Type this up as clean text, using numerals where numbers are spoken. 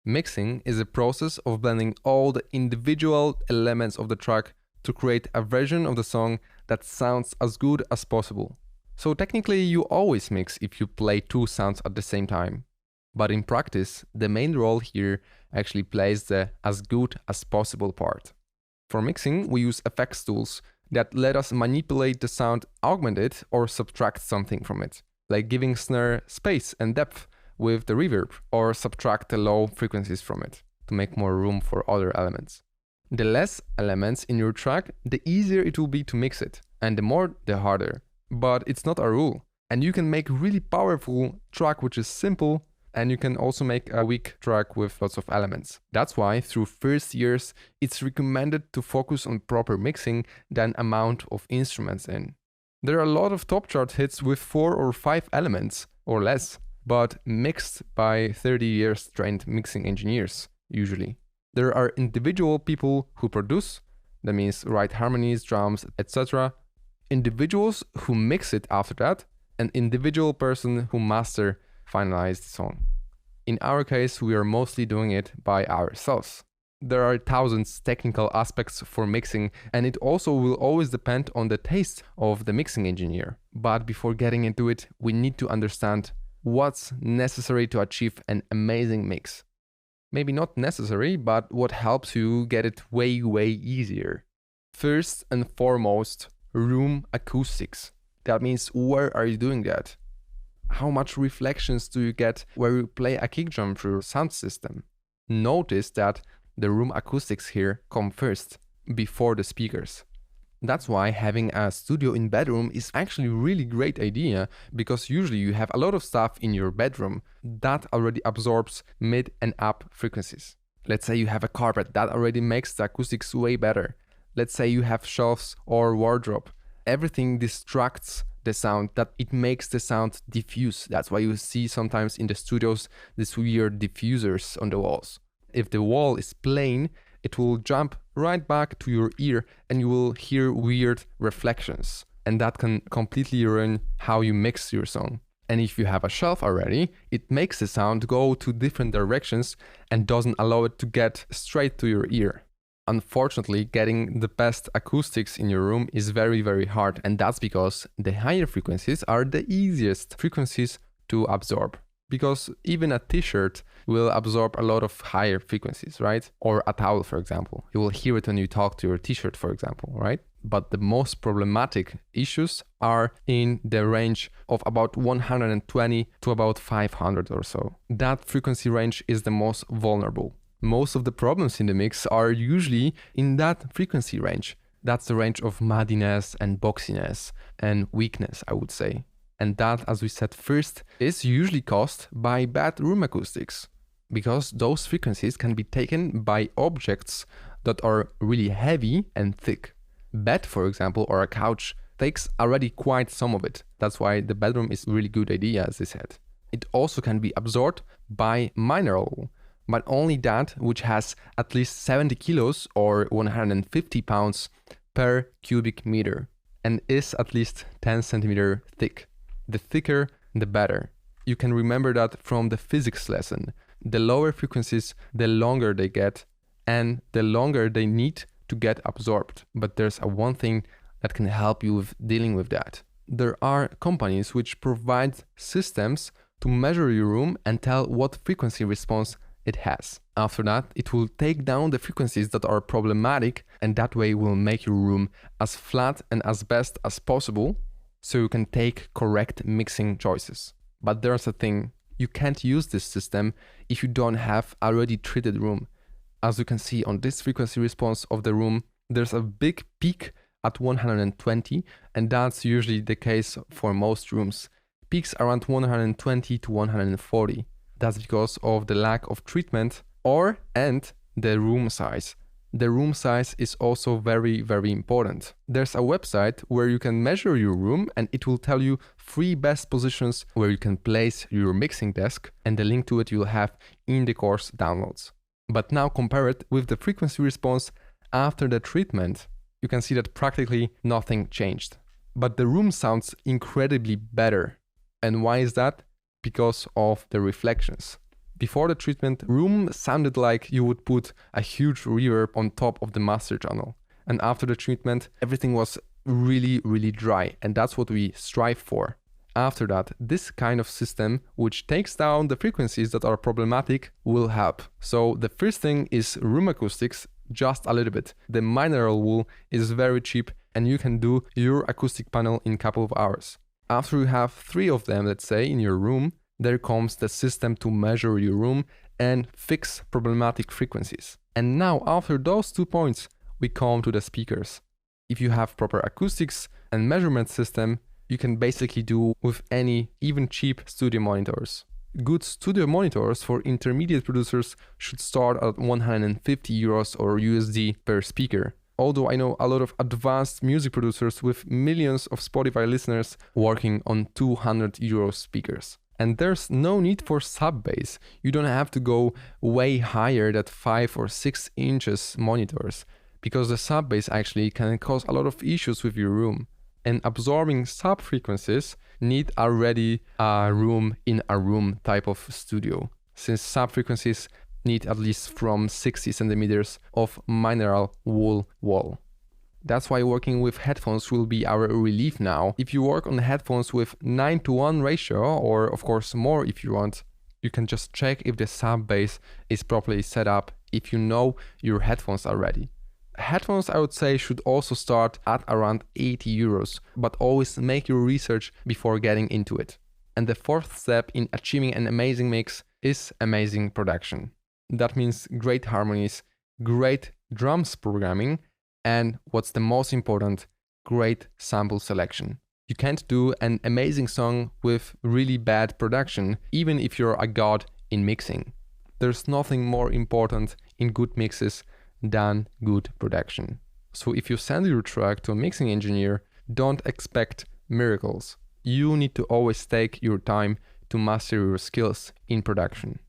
Mixing is a process of blending all the individual elements of the track to create a version of the song that sounds as good as possible. So technically you always mix if you play two sounds at the same time. But in practice, the main role here actually plays the as good as possible part. For mixing, we use effects tools that let us manipulate the sound, augment it, or subtract something from it, like giving snare space and depth with the reverb, or subtract the low frequencies from it to make more room for other elements. The less elements in your track, the easier it will be to mix it, and the more, the harder. But it's not a rule, and you can make really powerful track which is simple, and you can also make a weak track with lots of elements. That's why through first years, it's recommended to focus on proper mixing than amount of instruments in. There are a lot of top chart hits with 4 or 5 elements or less, but mixed by 30 years trained mixing engineers, usually. There are individual people who produce, that means write harmonies, drums, etc. Individuals who mix it after that, and individual person who master finalize the song. In our case, we are mostly doing it by ourselves. There are thousands technical aspects for mixing, and it also will always depend on the taste of the mixing engineer. But before getting into it, we need to understand what's necessary to achieve an amazing mix. Maybe not necessary, but what helps you get it way easier. First and foremost, room acoustics. That means where are you doing that? How much reflections do you get where you play a kick drum through your sound system? Notice that the room acoustics here come first, before the speakers. That's why having a studio in bedroom is actually a really great idea, because usually you have a lot of stuff in your bedroom that already absorbs mid and up frequencies. Let's say you have a carpet that already makes the acoustics way better. Let's say you have shelves or wardrobe. Everything distracts the sound, that it makes the sound diffuse. That's why you see sometimes in the studios these weird diffusers on the walls. If the wall is plain, it will jump right back to your ear and you will hear weird reflections. And that can completely ruin how you mix your song. And if you have a shelf already, it makes the sound go to different directions and doesn't allow it to get straight to your ear. Unfortunately, getting the best acoustics in your room is very hard, and that's because the higher frequencies are the easiest frequencies to absorb. Because even a t-shirt will absorb a lot of higher frequencies, right? Or a towel, for example. You will hear it when you talk to your t-shirt, for example, right? But the most problematic issues are in the range of about 120 to about 500 or so. That frequency range is the most vulnerable. Most of the problems in the mix are usually in that frequency range. That's the range of muddiness and boxiness and weakness, I would say. And that, as we said first, is usually caused by bad room acoustics, because those frequencies can be taken by objects that are really heavy and thick. Bed, for example, or a couch takes already quite some of it. That's why the bedroom is a really good idea, as I said. It also can be absorbed by mineral, but only that which has at least 70 kilos or 150 pounds per cubic meter and is at least 10 centimeter thick. The thicker, the better. You can remember that from the physics lesson. The lower frequencies, the longer they get, and the longer they need to get absorbed. But there's one thing that can help you with dealing with that. There are companies which provide systems to measure your room and tell what frequency response it has. After that, it will take down the frequencies that are problematic, and that way will make your room as flat and as best as possible, so you can take correct mixing choices. But there's a thing, you can't use this system if you don't have a already treated room. As you can see on this frequency response of the room, there's a big peak at 120, and that's usually the case for most rooms. Peaks around 120 to 140. That's because of the lack of treatment and the room size. The room size is also very important. There's a website where you can measure your room and it will tell you 3 best positions where you can place your mixing desk, and the link to it you'll have in the course downloads. But now compare it with the frequency response after the treatment. You can see that practically nothing changed. But the room sounds incredibly better. And why is that? Because of the reflections. Before the treatment, room sounded like you would put a huge reverb on top of the master channel. And after the treatment, everything was really, really dry, and that's what we strive for. After that, this kind of system, which takes down the frequencies that are problematic, will help. So the first thing is room acoustics, just a little bit. The mineral wool is very cheap and you can do your acoustic panel in a couple of hours. After you have 3 of them, let's say, in your room, there comes the system to measure your room and fix problematic frequencies. And now, after those 2 points, we come to the speakers. If you have proper acoustics and measurement system, you can basically do with any, even cheap studio monitors. Good studio monitors for intermediate producers should start at 150 euros or USD per speaker. Although I know a lot of advanced music producers with millions of Spotify listeners working on 200 euro speakers. And there's no need for sub-bass. You don't have to go way higher than 5 or 6 inches monitors, because the sub-bass actually can cause a lot of issues with your room. And absorbing sub-frequencies need already a room in a room type of studio, since sub-frequencies need at least from 60 centimeters of mineral wool wall. That's why working with headphones will be our relief now. If you work on headphones with 9:1 ratio, or of course more if you want, you can just check if the sub-bass is properly set up if you know your headphones are ready. Headphones, I would say, should also start at around 80 euros, but always make your research before getting into it. And the 4th step in achieving an amazing mix is amazing production. That means great harmonies, great drums programming, and what's the most important, great sample selection. You can't do an amazing song with really bad production, even if you're a god in mixing. There's nothing more important in good mixes than good production. So if you send your track to a mixing engineer, don't expect miracles. You need to always take your time to master your skills in production.